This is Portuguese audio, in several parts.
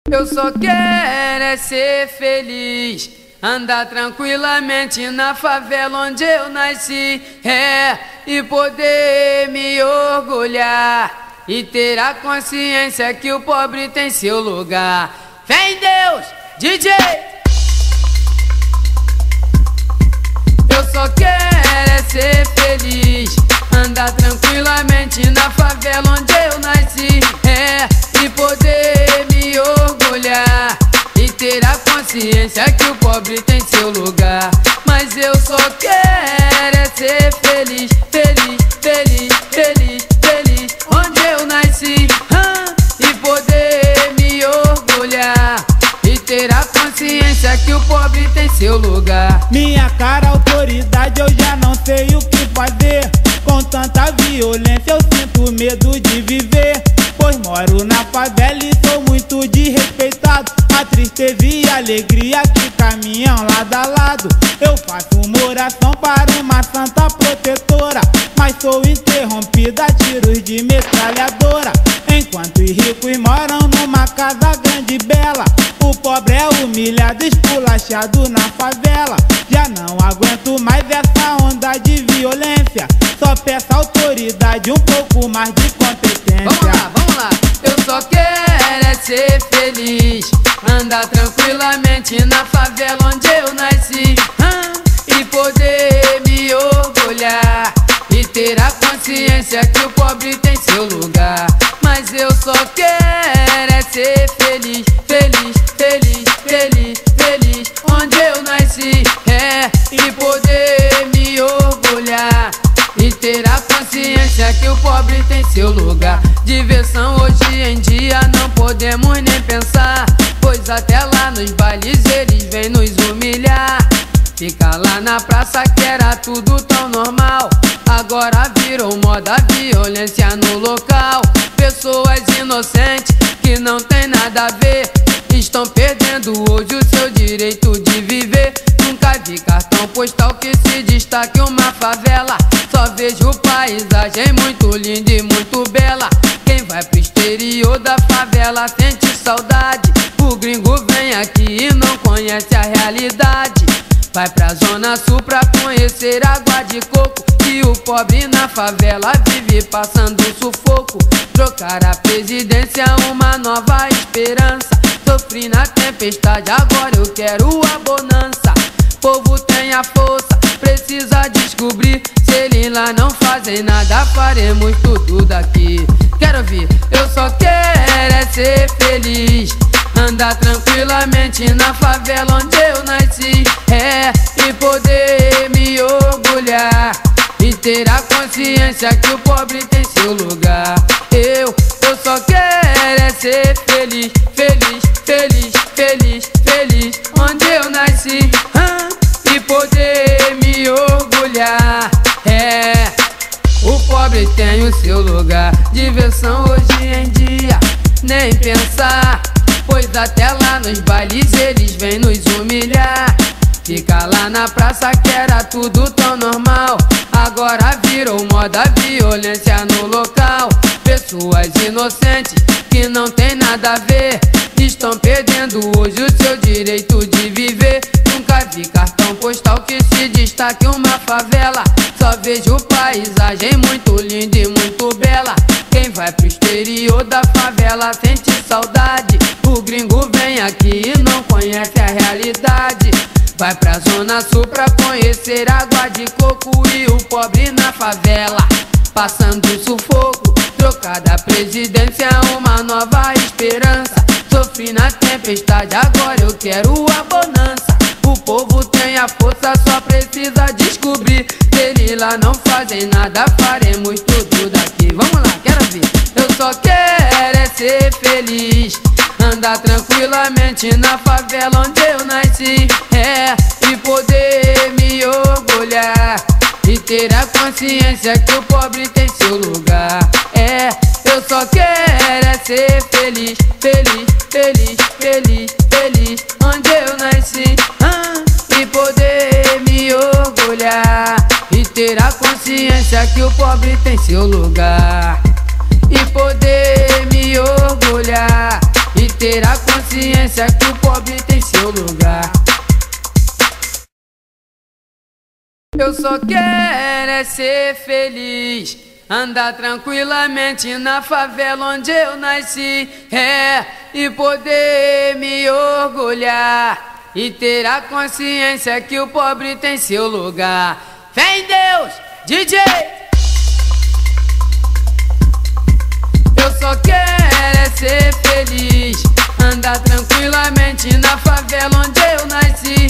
Eu só quero é ser feliz, andar tranquilamente na favela onde eu nasci, e poder me orgulhar e ter a consciência que o pobre tem seu lugar. Fé em Deus, DJ! Eu só quero é ser feliz, andar tranquilamente na favela onde eu nasci, e poder me orgulhar e ter a consciência que o pobre tem seu lugar. Mas eu só quero é ser feliz, feliz, feliz, feliz, feliz onde eu nasci, e poder me orgulhar e ter a consciência que o pobre tem seu lugar. Minha cara, autoridade, eu já não sei o que fazer. Com tanta violência eu sinto medo de viver, pois moro na favela e sou muito desrespeitado. A tristeza e a alegria que caminham lado a lado. Eu faço uma oração para uma santa protetora, mas sou interrompida a tiros de metralhadora. Enquanto os ricos moram numa casa grande e bela, o pobre é humilhado, esculachado na favela. Já não aguento mais essa onda de violência, só peço autoridade, um pouco mais de competência. Vamos lá, eu só quero é ser feliz, andar tranquilamente na favela onde eu nasci, e poder me orgulhar e ter a consciência que o pobre tem seu lugar. Mas eu só quero é ser feliz, feliz, feliz, feliz, feliz onde eu nasci, e poder me orgulhar e ter a consciência que o pobre tem seu lugar. Diversão hoje em dia não podemos nem pensar, pois até lá nos bailes eles vêm nos humilhar. Fica lá na praça que era tudo tão normal, agora virou moda a violência no local. Pessoas inocentes que não tem nada a ver estão perdendo hoje o seu direito de viver. Nunca vi cartão postal que se destaque uma favela, só vejo paisagem muito linda e muito bela. Quem vai pro exterior da favela sente saudade, o gringo vem aqui e não conhece a realidade. Vai pra Zona Sul pra conhecer água de coco, e o pobre na favela vive passando sufoco. Trocar a presidência, uma nova esperança. Sofri na tempestade, agora eu quero a bonança. Povo tem a força, precisa descobrir. Se eles lá não fazem nada, faremos tudo daqui. Quero ouvir, eu só quero é ser feliz, andar tranquilamente na favela onde eu nasci, e poder me orgulhar e ter a consciência que o pobre tem seu lugar. Eu só quero é ser feliz, feliz, feliz, feliz, feliz onde eu nasci, e poder me orgulhar. O pobre tem o seu lugar. Diversão hoje em dia, nem pensar, pois até lá nos bailes eles vêm nos humilhar. Fica lá na praça que era tudo tão normal, agora virou moda a violência no local. Pessoas inocentes que não tem nada a ver estão perdendo hoje o seu direito de viver. Nunca vi cartão postal que se destaque uma favela, só vejo paisagem muito linda e muito bela. Quem vai pro exterior da favela sente saudade, o gringo vem aqui e não conhece a realidade. Vai pra Zona Sul pra conhecer água de coco, e o pobre na favela passando sufoco. Trocar da presidência, uma nova esperança. Sofri na tempestade, agora eu quero a bonança. O povo tem a força, só precisa descobrir. Se eles lá não fazem nada, faremos tudo daqui. Vamos lá, quero ver. Eu só quero é ser feliz, andar tranquilamente na favela onde eu nasci, e poder me orgulhar e ter a consciência que o pobre tem seu lugar. Eu só quero é ser feliz, feliz, feliz, feliz, feliz onde eu nasci, e poder me orgulhar e ter a consciência que o pobre tem seu lugar. E poder me orgulhar e ter a consciência que o pobre tem seu lugar. Eu só quero é ser feliz, andar tranquilamente na favela onde eu nasci, e poder me orgulhar e ter a consciência que o pobre tem seu lugar. Fé em Deus, DJ! Eu só quero é ser feliz, andar tranquilamente na favela onde eu nasci,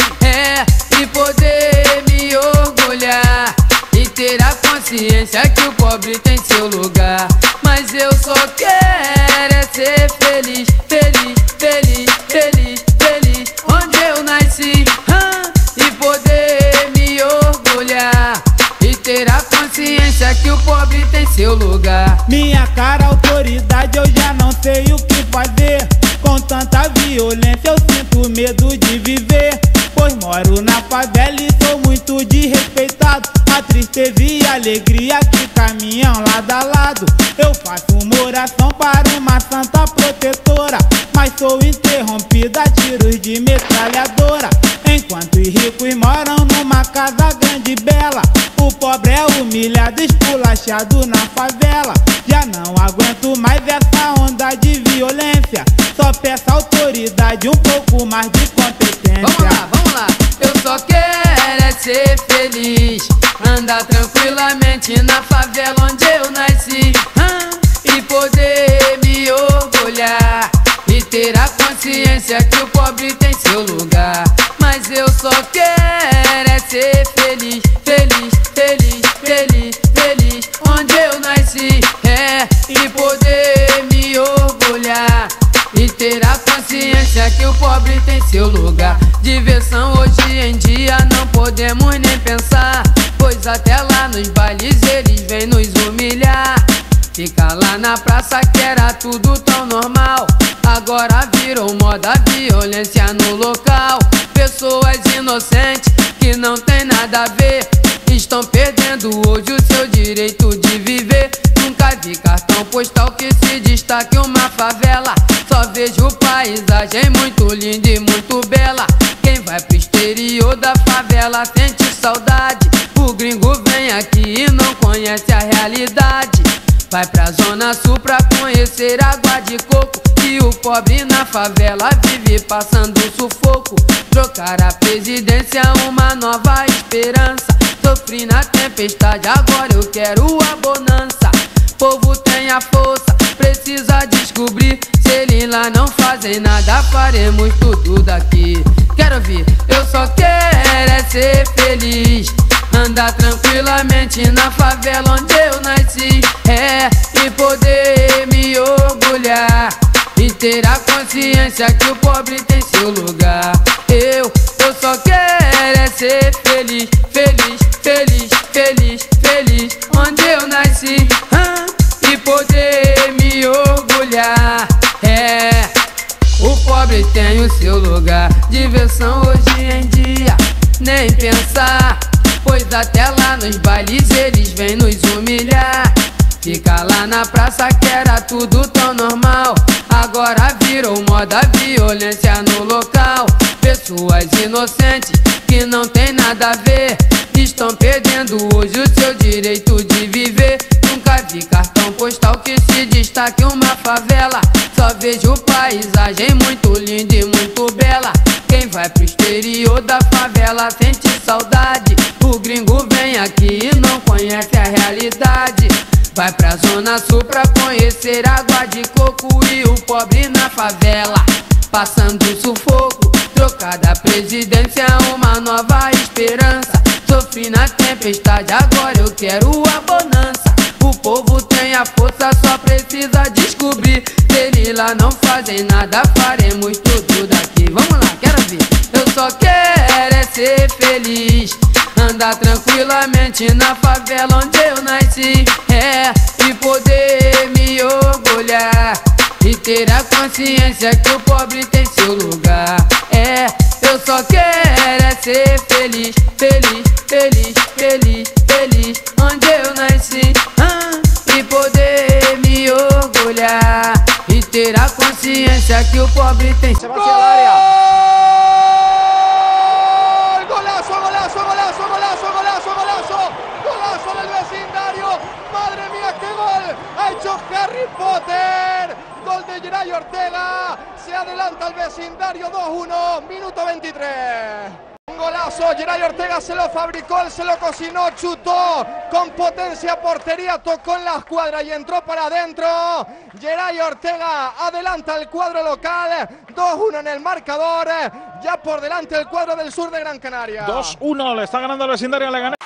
e poder me orgulhar e ter a consciência que o pobre tem seu lugar. Mas eu só quero é ser feliz, feliz, feliz, feliz, feliz onde eu nasci, e poder me orgulhar e ter a consciência que o pobre tem seu lugar. Minha cara, autoridade, eu já não sei o que fazer. Com tanta violência eu sinto medo de viver, pois moro na favela e sou muito desrespeitado. A tristeza e a alegria que caminham lado a lado. Eu faço uma oração para uma santa protetora, mas sou interrompida a tiros de metralhadora. Enquanto os ricos moram numa casa grande e bela, o pobre é humilhado, esculachado na favela. Já não aguento mais essa onda de violência, só peço autoridade, um pouco mais de competência. Vamos lá, eu só quero é ser feliz, andar tranquilamente na favela onde eu nasci, e poder me orgulhar e ter a consciência que o pobre tem seu lugar. Mas eu só quero é ser feliz, feliz, feliz, feliz, feliz onde eu nasci, e poder me orgulhar e ter a consciência que o pobre tem seu lugar. Diversão hoje em dia não podemos nem pensar, pois até lá nos bailes eles vêm nos humilhar. Fica lá na praça que era tudo tão normal, agora virou moda a violência no local. Pessoas inocentes que não tem nada a ver estão perdendo hoje o seu direito de viver. Nunca vi cartão postal que se destaque uma favela, só vejo paisagem muito linda e muito bela. Quem vai pro exterior da favela sente saudade, o gringo vem aqui e não conhece a realidade. Vai pra Zona Sul pra conhecer água de coco, e o pobre na favela vive passando sufoco. Trocar a presidência, uma nova esperança. Sofri na tempestade, agora eu quero a bonança. Povo tem a força, precisa descobrir. Se eles lá não fazem nada, faremos tudo daqui. Quero ouvir, eu só quero é ser feliz, andar tranquilamente na favela onde eu nasci, e poder me orgulhar e ter a consciência que o pobre tem seu lugar. Eu só quero é ser feliz, feliz, feliz, feliz, feliz onde eu nasci, e poder me orgulhar. O pobre tem o seu lugar. Diversão hoje em dia, nem pensar, pois até lá nos bailes eles vêm nos humilhar. Fica lá na praça que era tudo tão normal, agora virou moda a violência no local. Pessoas inocentes que não tem nada a ver estão perdendo hoje o seu direito de viver. Nunca vi cartão postal que se destaque uma favela, só vejo paisagem muito linda e muito bela. Quem vai pro exterior da favela sente saudade, o gringo vem aqui e não conhece a realidade. Vai pra Zona Sul pra conhecer água de coco, e o pobre na favela passando sufoco. Trocada a presidência, uma nova esperança. Sofri na tempestade, agora eu quero a bonança. O povo tem a força, só precisa descobrir. Se eles lá não fazem nada, faremos tudo daqui. Vamos lá, quero ver. Eu só quero é ser feliz, andar tranquilamente na favela onde eu nasci, e poder me orgulhar e ter a consciência que o pobre tem seu lugar. Eu só quero é ser feliz, feliz, feliz, feliz, feliz onde eu nasci, e poder me orgulhar e ter ter a consciência que o pobre tem. Se va hacia el área. ¡Golazo, golazo, golazo, golazo, golazo, golazo! ¡Golazo del vecindario! ¡Madre mía, qué gol! ¡Ha hecho Harry Potter! Gol de Geray Ortega. Se adelanta el vecindario 2-1, minuto 23. Un golazo, Geray Ortega se lo fabricó, él se lo cocinó, chutó con potencia, portería, tocó en la escuadra y entró para adentro. Geray Ortega adelanta el cuadro local, 2-1 en el marcador, ya por delante el cuadro del sur de Gran Canaria. 2-1, le está ganando el vecindario a Leganés.